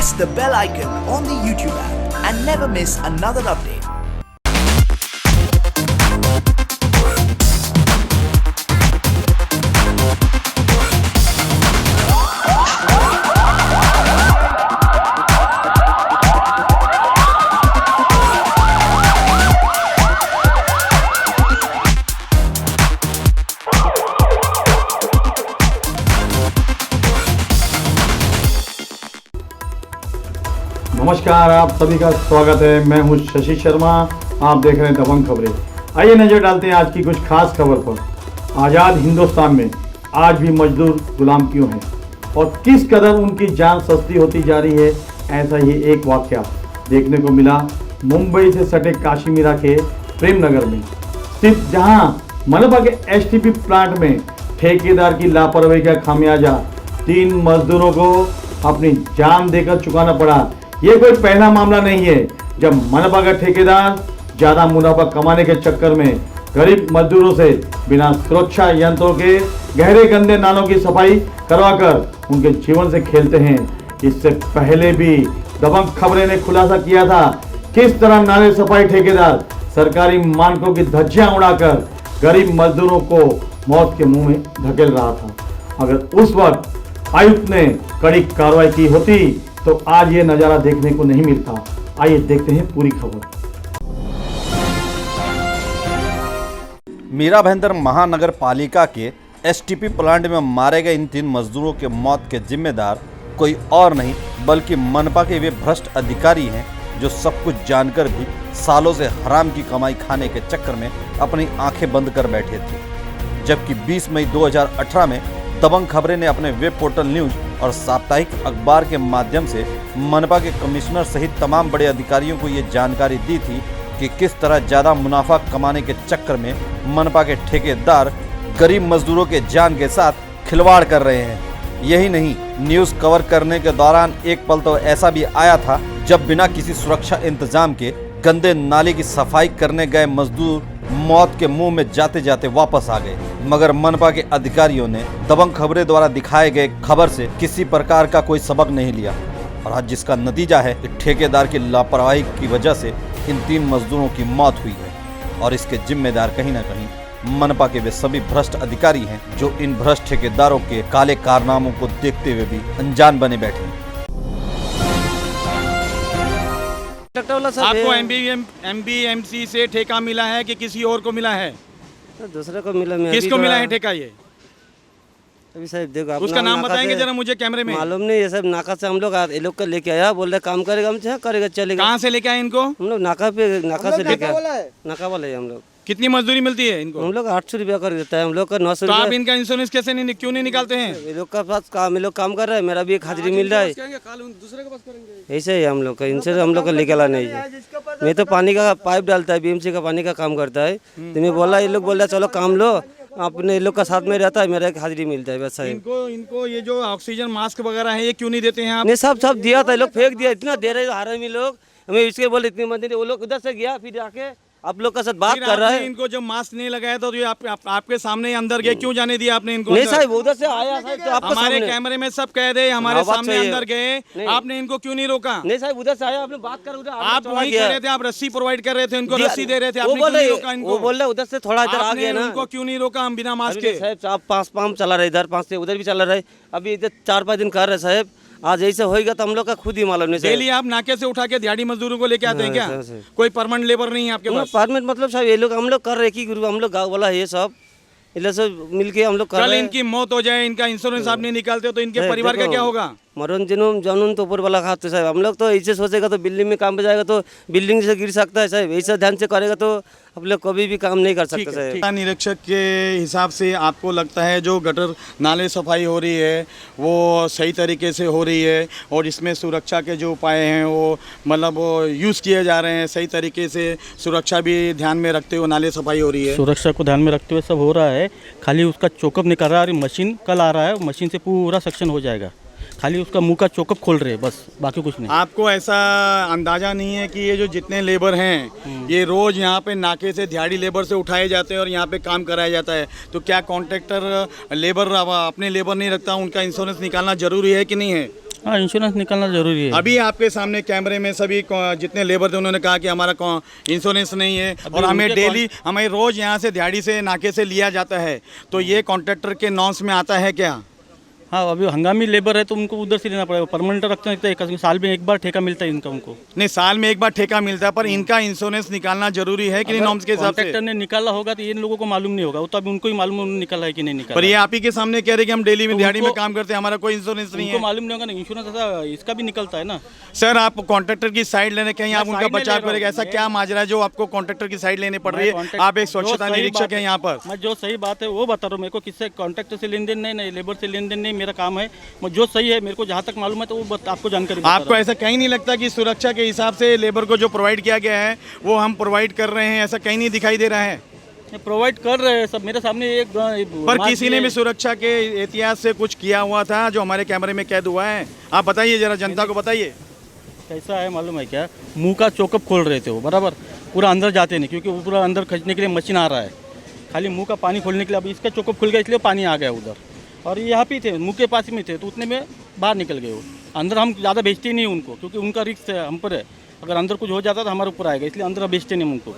press the bell icon on the YouTube app and never miss another update. नमस्कार, आप सभी का स्वागत है। मैं हूं शशि शर्मा, आप देख रहे हैं दबंग खबरें। आइए नजर डालते हैं आज की कुछ खास खबर पर। आज़ाद हिंदुस्तान में आज भी मजदूर गुलाम क्यों हैं और किस कदर उनकी जान सस्ती होती जा रही है, ऐसा ही एक वाकया देखने को मिला मुंबई से सटे काशीमीरा के प्रेमनगर में स्थित, जहां मनपा के एसटीपी प्लांट में ठेकेदार की लापरवाही का खामियाजा 3 मजदूरों को अपनी जान देकर चुकाना पड़ा। ये कोई पहला मामला नहीं है जब मनपा का ठेकेदार ज़्यादा मुनाफा कमाने के चक्कर में गरीब मजदूरों से बिना सुरक्षा यंत्रों के गहरे गंदे नालों की सफाई करवाकर उनके जीवन से खेलते हैं। इससे पहले भी दबंग खबरें ने खुलासा किया था किस तरह नाले सफाई ठेकेदार सरकारी मानकों की धज्जियां उड़ाकर गरीब मजदूरों को मौत के मुंह में धकेल रहा था। अगर उस वक्त आयुक्त ने कड़ी कार्रवाई की होती तो आज ये नज़ारा देखने को नहीं मिलता। आइए देखते हैं पूरी खबर। मीरा भाईंदर महानगर पालिका के एसटीपी प्लांट में मारे गए इन 3 मजदूरों के मौत के जिम्मेदार कोई और नहीं बल्कि मनपा के वे भ्रष्ट अधिकारी हैं जो सब कुछ जानकर भी सालों से हराम की कमाई खाने के चक्कर में अपनी आंखें बंद कर बैठे थे। जबकि 20 मई 2018 में दबंग खबरें ने अपने वेब पोर्टल न्यूज और साप्ताहिक अखबार के माध्यम से मनपा के कमिश्नर सहित तमाम बड़े अधिकारियों को ये जानकारी दी थी कि किस तरह ज़्यादा मुनाफा कमाने के चक्कर में मनपा के ठेकेदार गरीब मजदूरों के जान के साथ खिलवाड़ कर रहे हैं। यही नहीं, न्यूज़ कवर करने के दौरान एक पल तो ऐसा भी आया था जब बिना किसी सुरक्षा इंतजाम के गंदे नाले की सफाई करने गए मजदूर मौत के मुंह में जाते जाते वापस आ गए। मगर मनपा के अधिकारियों ने दबंग खबरें द्वारा दिखाए गए खबर से किसी प्रकार का कोई सबक नहीं लिया और आज जिसका नतीजा है कि ठेकेदार की लापरवाही की वजह से इन 3 मजदूरों की मौत हुई है। और इसके जिम्मेदार कहीं ना कहीं मनपा के वे सभी भ्रष्ट अधिकारी हैं जो इन भ्रष्ट ठेकेदारों के काले कारनामों को देखते हुए भी अनजान बने बैठे हैं। आपको एमबीएमसी से ठेका मिला है कि किसी और को मिला है? तो दूसरे को मिला। किसको मिला है ठेका? ये अभी साहब देखो, उसका नाम बताएंगे जरा मुझे कैमरे में। मालूम नहीं, ये सब नाका से हम लोग ये लोग का लेके आया, बोल रहे काम करेगा, हम करेगा चलेगा। कहाँ से लेके आए इनको? हम लोग नाका से लेके आए, नाका वाले हम लोग। कितनी मजदूरी मिलती है इनको? हम लोग 800 रुपया कर देता है, हम लोग का 900 तो आप रुपया। इनका इंश्योरेंस कैसे क्यों नहीं निकालते हैं? ये लोग का पास काम, ये लोग काम कर रहे हैं, मेरा भी एक हाजिरी मिल रहा है। ऐसे ही हम लोग का इंश्योरेंस हम लोग का निकाला नहीं है। मैं तो पानी का पाइप डालता है, बीएमसी का पानी का काम करता है। तो मैं बोला, ये लोग बोल रहा चलो काम लो, अपने ये लोग का साथ में रहता है, मेरा एक हाजिरी मिलता है बस। इनको ये जो ऑक्सीजन मास्क वगैरह है ये क्यों नहीं देते हैं आप? नहीं, सब दिया था, लोग फेंक दिया, इतना दे रहे हरामी लोग। हमें इसके बोले इतनी मंदिर, वो लोग उधर से गया, फिर आके आप लोग का साथ बात कर रहा है। इनको जब मास्क नहीं लगाया तो ये आपके सामने अंदर गए, क्यों जाने दिया आपने इनको? नहीं साहब, उधर से आया साहब, तो आपके हमारे सामने कैमरे में सब कह रहे हमारे सामने अंदर गए, आपने इनको क्यों नहीं रोका? नहीं साहब, उधर से आया, आपने बात कर, उधर आप वही कर रहे थे, आप रस्सी प्रोवाइड कर रहे थे उनको, रस्सी दे रहे थे, वो बोल रहे उधर से थोड़ा इधर आ गया ना। उनको क्यों नहीं रोका हम बिना मास्क के? साहब आप 5 पंप चला रहे, इधर 5 से उधर भी चला रहे, अभी इधर 4-5 दिन कर रहे साहब। आज ऐसे होएगा तो हम लोग का खुद ही मालूम नहीं। डेली आप नाके से उठा के दिहाड़ी मजदूरों को लेके आते हैं क्या? कोई परमानेंट लेबर नहीं है आपके पास? परमानेंट मतलब साहब ये लोग हम लोग कर रहे कि गुरु, हम लोग गाँव वाला है, ये सब इधर से मिलके हम लोग कर रहे हैं। इनकी मौत हो जाए, इनका इंश्योरेंस आप नहीं निकालते तो इनके परिवार का क्या होगा? मरण जनून तो ऊपर वाला खाते साहब। हम लोग तो ऐसे सोचेगा तो बिल्डिंग में काम पे जाएगा तो बिल्डिंग से गिर सकता है साहब। ऐसा ध्यान से करेगा तो हम लोग कभी भी काम नहीं कर सकते साहब। निरीक्षक के हिसाब से आपको लगता है जो गटर नाले सफाई हो रही है वो सही तरीके से हो रही है और इसमें सुरक्षा के जो उपाय हैं वो मतलब वो यूज़ किए जा रहे हैं, सही तरीके से सुरक्षा भी ध्यान में रखते हुए नाले सफाई हो रही है? सुरक्षा को ध्यान में रखते हुए सब हो रहा है, खाली उसका चोकअप निकल रहा है। मशीन कल आ रहा है, मशीन से पूरा सेक्शन हो जाएगा। खाली उसका मुंह का चोकअप खोल रहे हैं बस, बाकी कुछ नहीं। आपको ऐसा अंदाजा नहीं है कि ये जो जितने लेबर हैं ये रोज यहाँ पे नाके से दिहाड़ी लेबर से उठाए जाते हैं और यहाँ पे काम कराया जाता है, तो क्या कॉन्ट्रैक्टर लेबर अपने लेबर नहीं रखता, उनका इंश्योरेंस निकालना जरूरी है कि नहीं है? हाँ, इंश्योरेंस निकालना जरूरी है। अभी आपके सामने कैमरे में सभी जितने लेबर थे उन्होंने कहा कि हमारा इंश्योरेंस नहीं है और हमें रोज यहाँ से दिहाड़ी से नाके से लिया जाता है, तो ये कॉन्ट्रैक्टर के नॉर्म्स में आता है क्या? हाँ, अभी हंगामी लेबर है तो उनको उधर से लेना पड़ेगा। परमानेंट रखते हैं तो साल में एक बार ठेका मिलता है इनका, उनको नहीं साल में एक बार ठेका मिलता है, पर इनका इंश्योरेंस निकालना जरूरी है कि नहीं नॉर्म्स के हिसाब से? कॉन्ट्रैक्टर ने निकाला होगा तो इन लोगों को मालूम नहीं होगा, वो तो अभी उनको ही मालूम है निकाला है कि नहीं निकाला। पर ये आप ही के सामने कह रहे कि हम डेली में दिहाड़ी में काम करते हैं, हमारा कोई इंश्योरेंस नहीं है। मालूम नहीं होगा ना, इंश्योरेंस ऐसा इसका भी निकलता है ना। सर आप कॉन्ट्रैक्टर की साइड लेने कहीं आप उनका बचाव करेंगे, ऐसा क्या माजरा है जो आपको कॉन्ट्रैक्टर की साइड लेनी पड़ रही है? आप एक स्वच्छता निरीक्षक है यहाँ पर। मैं जो सही बात है वो बता रहा हूँ, मेरे को किससे कॉन्ट्रैक्टर से लेन देन नहीं, लेबर से लेन देन नहीं, मेरा काम है जो सही है, मेरे को जहाँ तक मालूम है तो वो आपको जानकारी। आपको ऐसा कहीं नहीं लगता कि सुरक्षा के हिसाब से लेबर को जो प्रोवाइड किया गया है वो हम प्रोवाइड कर रहे हैं, ऐसा कहीं नहीं दिखाई दे रहा है? प्रोवाइड कर रहे हैं सब मेरे सामने एक पर किसी ने भी सुरक्षा के एहतियात से कुछ किया हुआ था जो हमारे कैमरे में कैद हुआ है? आप बताइए जरा, जनता को बताइए। कैसा है मालूम है क्या, मुंह का चोकअप खोल रहे थे वो, बराबर पूरा अंदर जाते नहीं क्योंकि वो पूरा अंदर खींचने के लिए मशीन आ रहा है, खाली मुंह का पानी खोलने के लिए। अभी इसका चोकअप खुल गया इसलिए पानी आ गया उधर, और यहाँ पे थे मुंह के पास में थे तो उतने में बाहर निकल गए वो। अंदर हम ज़्यादा बेचते नहीं उनको क्योंकि उनका रिस्क है हम पर है, अगर अंदर कुछ हो जाता तो हमारे ऊपर आएगा, इसलिए अंदर बेचते नहीं उनको।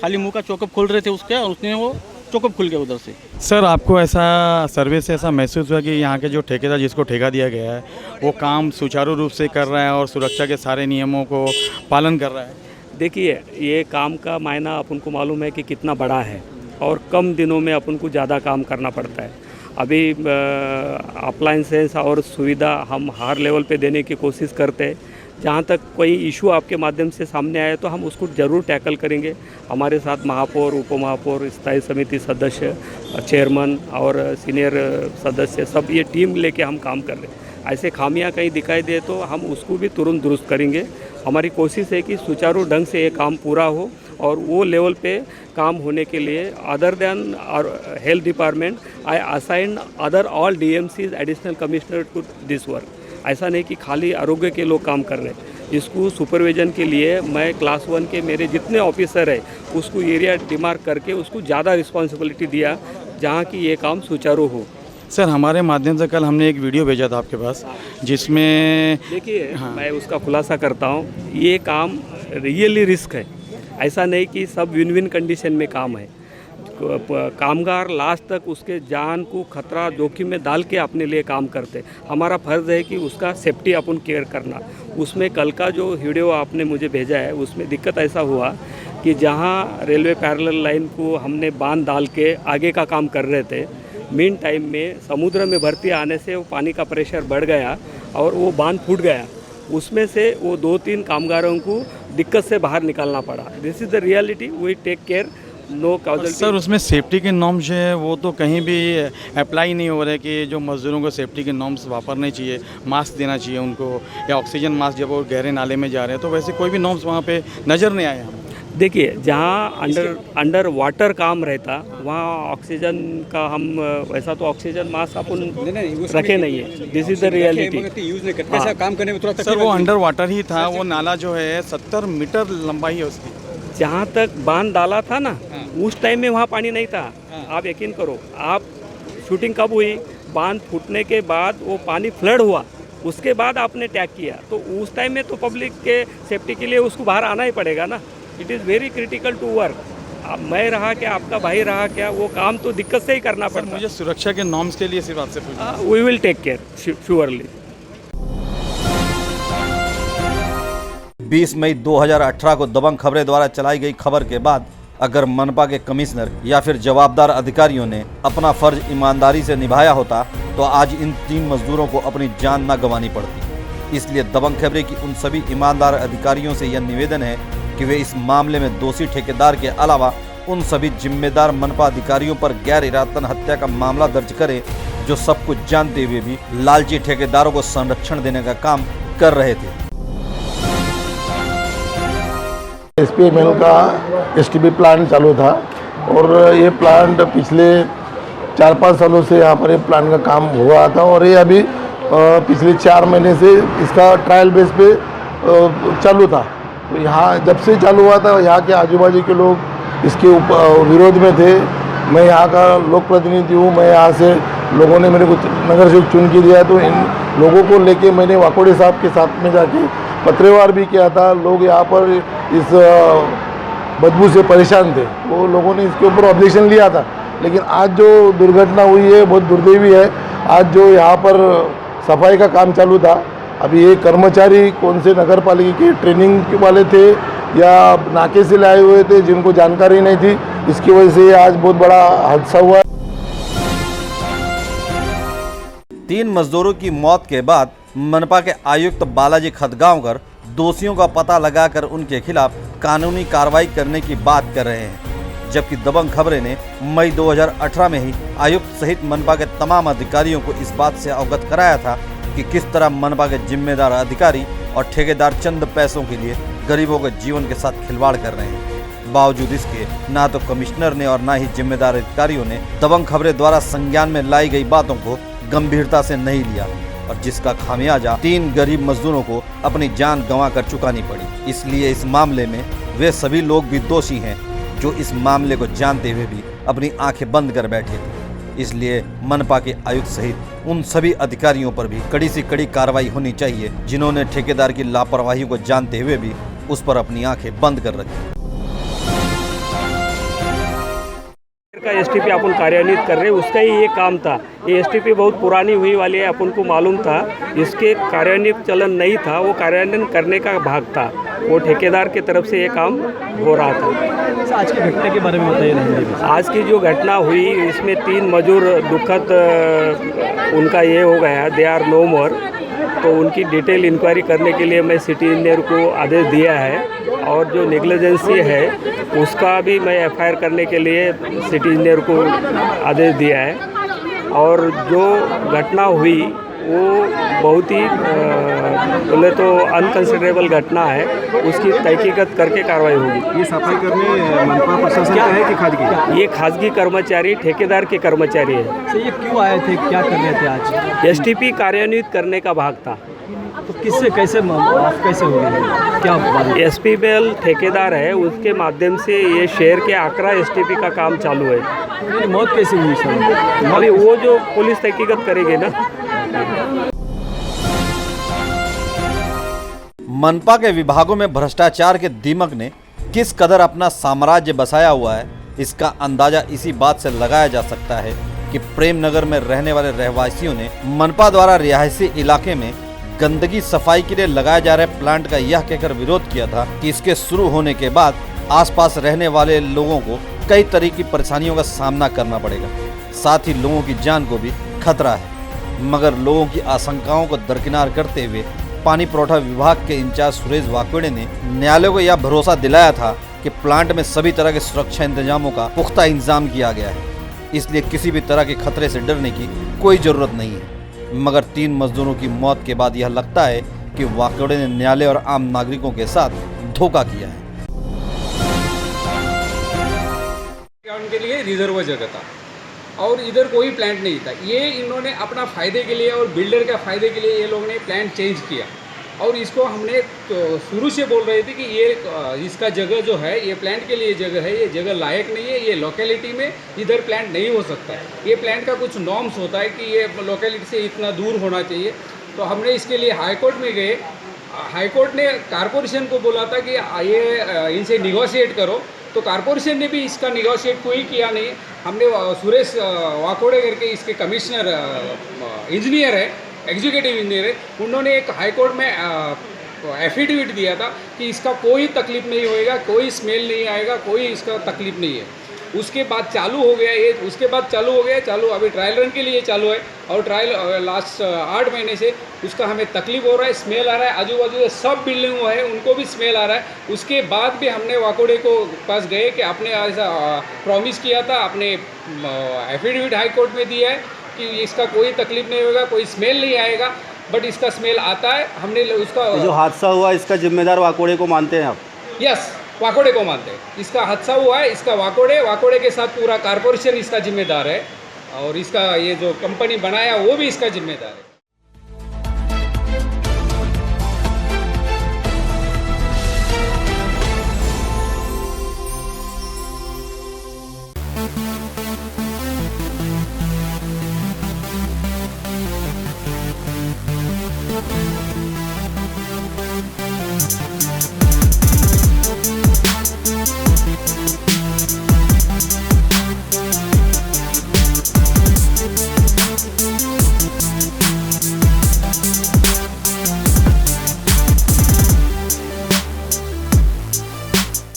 खाली मुंह का चोकअप खोल रहे थे उसके और उसने वो चोकअप खुल गया उधर से। सर आपको ऐसा सर्वे से ऐसा महसूस हुआ कि यहाँ के जो ठेकेदार जिसको ठेका दिया गया है वो काम सुचारू रूप से कर रहा है और सुरक्षा के सारे नियमों को पालन कर रहा है? देखिए, ये काम का मायना अपन को मालूम है कि कितना बड़ा है और कम दिनों में अपन को ज़्यादा काम करना पड़ता है। अभी अप्लाइंसेस और सुविधा हम हर लेवल पे देने की कोशिश करते हैं। जहाँ तक कोई इशू आपके माध्यम से सामने आए तो हम उसको ज़रूर टैकल करेंगे। हमारे साथ महापौर, उप महापौर, स्थायी समिति सदस्य, चेयरमैन और सीनियर सदस्य सब ये टीम लेके हम काम कर रहे हैं। ऐसे खामियां कहीं दिखाई दे तो हम उसको भी तुरंत दुरुस्त करेंगे। हमारी कोशिश है कि सुचारू ढंग से ये काम पूरा हो और वो लेवल पे काम होने के लिए other than health department I assign other all DMCs additional commissioner to this work. ऐसा नहीं कि खाली आरोग्य के लोग काम कर रहे हैं। इसको सुपरविजन के लिए मैं क्लास 1 के मेरे जितने ऑफिसर है उसको एरिया डिमार्क करके उसको ज़्यादा रिस्पॉन्सिबिलिटी दिया जहाँ की ये काम सुचारू हो। सर हमारे माध्यम से कल हमने एक वीडियो भेजा था आपके पास जिसमें देखिए मैं उसका खुलासा करता हूँ, ये काम रियली रिस्क है। ऐसा नहीं कि सब विन विन कंडीशन में काम है। कामगार लास्ट तक उसके जान को खतरा जोखिम में डाल के अपने लिए काम करते। हमारा फ़र्ज़ है कि उसका सेफ्टी अपन केयर करना। उसमें कल का जो वीडियो आपने मुझे भेजा है उसमें दिक्कत ऐसा हुआ कि जहाँ रेलवे पैरेलल लाइन को हमने बांध डाल के आगे का काम कर रहे थे, मीन टाइम में समुद्र में भरती आने से वो पानी का प्रेशर बढ़ गया और वो बांध फूट गया। उसमें से वो 2-3 कामगारों को दिक्कत से बाहर निकालना पड़ा। This is the reality, we take care, no causal. Sir उसमें सेफ्टी के नॉर्म्स है वो तो कहीं भी अप्लाई नहीं हो रहे कि जो मज़दूरों को सेफ्टी के नॉर्म्स वापरने चाहिए, मास्क देना चाहिए उनको, या ऑक्सीजन मास्क जब वो गहरे नाले में जा रहे हैं, तो वैसे कोई भी नॉर्म्स वहाँ पे नज़र नहीं आए हमें। देखिए, जहाँ अंडर वाटर काम रहता वहाँ ऑक्सीजन का हम वैसा तो ऑक्सीजन मास्क अपन रखे नहीं है। This is the reality. ऐसा काम करने में थोड़ा सर वो अंडर वाटर ही था, वो नाला जो है 70 मीटर लंबाई है उसकी। जहाँ तक बांध डाला था ना उस टाइम में वहाँ पानी नहीं था। आप यकीन करो, आप शूटिंग कब हुई, बांध फूटने के बाद वो पानी फ्लड हुआ, उसके बाद आपने टैग किया, तो उस टाइम में तो पब्लिक के सेफ्टी के लिए उसको बाहर आना ही पड़ेगा ना। It is very critical to work. अब मैं रहा क्या, आपका भाई रहा क्या, वो काम तो दिक्कत से ही करना पड़ता। मुझे सुरक्षा के नॉर्म्स के लिए सिर्फ आपसे पूछना। We will take care surely. 20 मई 2018 को दबंग खबरें द्वारा चलाई गई खबर के बाद अगर मनपा के कमिश्नर या फिर जवाबदार अधिकारियों ने अपना फर्ज ईमानदारी से निभाया होता तो आज इन 3 मजदूरों को अपनी जान न गंवानी पड़ती। इसलिए दबंग खबरें की उन सभी ईमानदार अधिकारियों से यह निवेदन है कि वे इस मामले में दोषी ठेकेदार के अलावा उन सभी जिम्मेदार मनपा अधिकारियों पर गैर इरादतन हत्या का मामला दर्ज करें जो सब कुछ जानते हुए भी लालची ठेकेदारों को संरक्षण देने का काम कर रहे थे। SPML का STP प्लांट चालू था और ये प्लांट पिछले 4-5 सालों से यहाँ पर ये प्लांट का काम हुआ था और ये अभी पिछले 4 महीने से इसका ट्रायल बेस पे चालू था। तो यहाँ जब से चालू हुआ था, यहाँ के आजू बाजू के लोग इसके विरोध में थे। मैं यहाँ का लोक प्रतिनिधि हूँ, मैं यहाँ से लोगों ने मेरे को नगर सेवक चुन के दिया, तो इन लोगों को लेके मैंने वाकोड़े साहब के साथ में जाके पत्रव्यवहार भी किया था। लोग यहाँ पर इस बदबू से परेशान थे, वो लोगों ने इसके ऊपर ऑब्जेक्शन लिया था। लेकिन आज जो दुर्घटना हुई है बहुत दुर्दैवी है। आज जो यहाँ पर सफाई का काम चालू था, अभी ये कर्मचारी कौन से नगर पालिका के ट्रेनिंग वाले थे या नाके से लाए हुए थे, जिनको जानकारी नहीं थी, इसकी वजह से आज बहुत बड़ा हादसा हुआ। 3 मजदूरों की मौत के बाद मनपा के आयुक्त बालाजी खतगांवकर दोषियों का पता लगाकर उनके खिलाफ कानूनी कार्रवाई करने की बात कर रहे हैं। जबकि दबंग खबरें ने मई 2018 में ही आयुक्त सहित मनपा के तमाम अधिकारियों को इस बात से अवगत कराया था कि किस तरह मनपा के जिम्मेदार अधिकारी और ठेकेदार चंद पैसों के लिए गरीबों के जीवन के साथ खिलवाड़ कर रहे हैं। बावजूद इसके ना तो कमिश्नर ने और ना ही जिम्मेदार अधिकारियों ने दबंग खबरें द्वारा संज्ञान में लाई गई बातों को गंभीरता से नहीं लिया, और जिसका खामियाजा 3 गरीब मजदूरों को अपनी जान गंवा कर चुकानी पड़ी। इसलिए इस मामले में वे सभी लोग भी दोषी हैं जो इस मामले को जानते हुए भी अपनी आंखें बंद कर बैठे थे। इसलिए मनपा के आयुक्त सहित उन सभी अधिकारियों पर भी कड़ी से कड़ी कार्रवाई होनी चाहिए जिन्होंने ठेकेदार की लापरवाही को जानते हुए भी उस पर अपनी आंखें बंद कर रखी। का एसटीपी अपन कार्यान्वित कर रहे, उसका ही ये काम था। ये एसटीपी बहुत पुरानी हुई वाली है, अपन को मालूम था। इसके कार्यान्वित चलन नहीं था, वो कार्यान्वयन करने का भाग था। वो ठेकेदार की तरफ से ये काम हो रहा था। आज की घटना के बारे में बताइए। आज की जो घटना हुई, इसमें 3 मजदूर दुखद उनका ये हो गया, दे आर नो मोर। तो उनकी डिटेल इंक्वायरी करने के लिए मैं सिटी इंजीनियर को आदेश दिया है, और जो नेग्लिजेंसी है उसका भी मैं एफआईआर करने के लिए सिटी इंजीनियर को आदेश दिया है। और जो घटना हुई वो बहुत ही बोले तो अनकंसिडरेबल घटना है, उसकी तहकीकत करके कार्रवाई होगी। ये सफाई करने मनपा प्रशासन का है कि खाजगी? ये खाजगी कर्मचारी ठेकेदार के कर्मचारी है। तो ये क्यों आए थे, क्या कर रहे थे आज? एसटीपी कार्यान्वित करने का भाग था। तो किससे कैसे हो गई, क्या बात? एसपीबीएल ठेकेदार है, उसके माध्यम से ये शहर के आकरा एसटीपी का काम चालू है। मौत कैसे हुई सर? अभी वो जो पुलिस तहकीकत करेगी ना। मनपा के विभागों में भ्रष्टाचार के दीमक ने किस कदर अपना साम्राज्य बसाया हुआ है, इसका अंदाजा इसी बात से लगाया जा सकता है कि प्रेम नगर में रहने वाले रहवासियों ने मनपा द्वारा रिहायशी इलाके में गंदगी सफाई के लिए लगाए जा रहे प्लांट का यह कहकर विरोध किया था कि इसके शुरू होने के बाद आसपास रहने वाले लोगों को कई तरह की परेशानियों का सामना करना पड़ेगा, साथ ही लोगों की जान को भी खतरा है। मगर लोगों की आशंकाओं को दरकिनार करते हुए पानी पुरवठा विभाग के इंचार्ज सुरेश वाकोड़े ने न्यायालय को यह भरोसा दिलाया था कि प्लांट में सभी तरह के सुरक्षा इंतजामों का पुख्ता इंतजाम किया गया है, इसलिए किसी भी तरह के खतरे से डरने की कोई जरूरत नहीं है। मगर 3 मजदूरों की मौत के बाद यह लगता है कि वाकोड़े ने न्यायालय और आम नागरिकों के साथ धोखा किया है। उनके लिए रिजर्व जगह था और इधर कोई प्लांट नहीं था। ये इन्होंने अपना फ़ायदे के लिए और बिल्डर का फ़ायदे के लिए ये लोग ने प्लांट चेंज किया, और इसको हमने तो शुरू से बोल रहे थे कि ये इसका जगह जो है, ये प्लांट के लिए जगह है, ये जगह लायक नहीं है, ये लोकेलिटी में इधर प्लांट नहीं हो सकता है। ये प्लांट का कुछ नॉर्म्स होता है कि ये लोकेलिटी से इतना दूर होना चाहिए। तो हमने इसके लिए हाई कोर्ट में गए। हाई कोर्ट ने कारपोरेशन को बोला था कि ये इनसे निगोशिएट करो, तो कारपोरेशन ने भी इसका निगोशिएट कोई किया नहीं। हमने सुरेश वाकोड़े करके इसके कमिश्नर इंजीनियर है, एग्जीक्यूटिव इंजीनियर है, उन्होंने एक हाई कोर्ट में एफिडेविट दिया था कि इसका कोई तकलीफ नहीं होएगा, कोई स्मेल नहीं आएगा, कोई इसका तकलीफ नहीं है। उसके बाद चालू हो गया ये, उसके बाद चालू हो गया, चालू अभी ट्रायल रन के लिए चालू है, और ट्रायल लास्ट 8 महीने से उसका हमें तकलीफ हो रहा है, स्मेल आ रहा है। आजू बाजू से सब बिल्डिंग है उनको भी स्मेल आ रहा है। उसके बाद भी हमने वाकोड़े को पास गए कि आपने ऐसा प्रॉमिस किया था, आपने एफिडेविट हाई कोर्ट में दिया है कि इसका कोई तकलीफ नहीं होगा, कोई स्मेल नहीं आएगा, बट इसका स्मेल आता है। हमने उसका जो हादसा हुआ इसका जिम्मेदार वाकोड़े को मानते हैं आप? यस, वाकोड़े को मानते हैं। इसका हादसा हुआ है, इसका वाकोड़े के साथ पूरा कारपोरेशन इसका जिम्मेदार है, और इसका ये जो कंपनी बनाया वो भी इसका जिम्मेदार है।